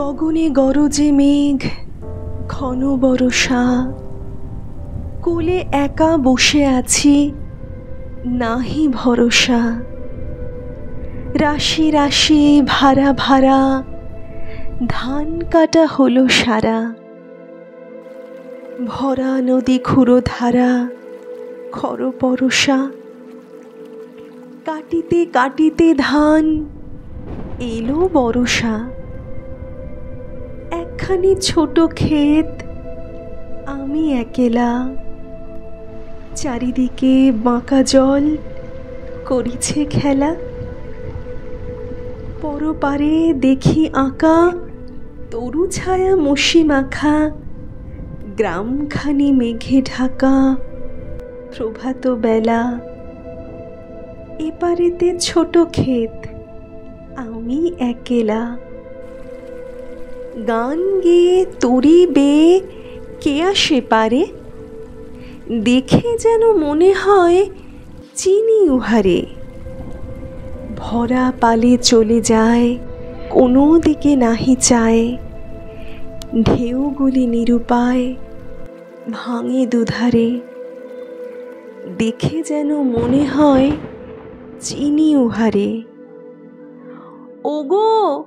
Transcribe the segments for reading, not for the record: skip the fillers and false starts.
গগনে গরজে মেঘ, ঘন বরষা। কোলে একা বসে আছি, নাহি ভরসা। রাশি রাশি ভাড়া ভাড়া, ধান কাটা হলো সারা। ভরা নদী ক্ষুরধারা, খর পরশা। কাটিতে কাটিতে ধান, এলো বরষা। একখানি ছোট ক্ষেত, আমি একেলা। চারিদিকে বাঁকা জল, করিছে খেলা। পরপারে দেখি আঁকা, তরু ছায়া মসি মাখা। গ্রামখানি মেঘে ঢাকা, প্রভাত বেলা। এপারেতে ছোট ক্ষেত, আমি একেলা। গান গেয়ে তরি বেয়ে কে আসে পারে? দেখে যেন মনে হয় চিনি উহারে। ভরা পালে চলে যায়, কোনো দিকে নাহি চায়। ঢেউগুলি নিরুপায়, ভাঙে দুধারে। দেখে যেন মনে হয় চিনি উহারে। ওগো,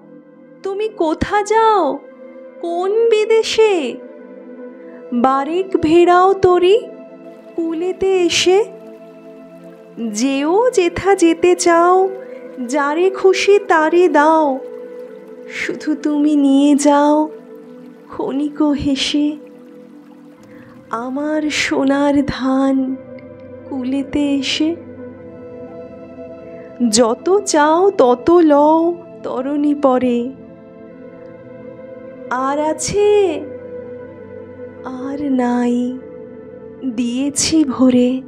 তুমি কোথা যাও, কোন বিদেশে? বারেক ভেড়াও তরি, কুলেতে এসে। যেও যেথা যেতে চাও, যারে খুশি তারে দাও। শুধু তুমি নিয়ে যাও, ক্ষণিক হেসে। আমার সোনার ধান, কুলেতে এসে। যত চাও তত লও, তরণী পরে। আর আছে? আর নাই, দিয়েছি ভরে।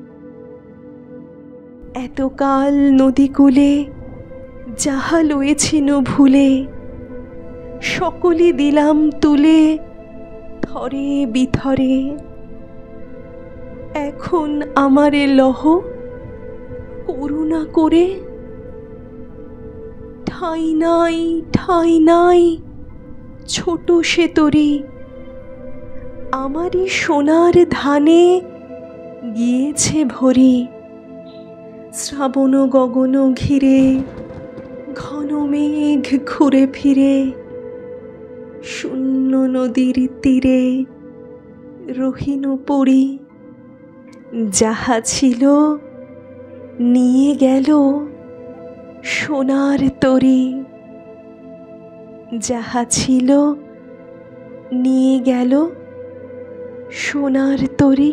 এতকাল নদীকূলে যাহা লয়েছিনু ভুলে, সকলই দিলাম তুলে, থরে বিথরে। এখন আমারে লহ, করুণা করে। ঠাঁই নাই, ঠাঁই নাই, ছোট সে তরি। আমারই সোনার ধানে গিয়েছে ভরি। শ্রাবণ গগন ঘিরে, ঘন মেঘ ঘুরে ফিরে। শূন্য নদীর তীরে রহিন পড়ি। যাহা ছিল নিয়ে গেল সোনার তরি। যাহা ছিল নিয়ে গেল সোনার তরি।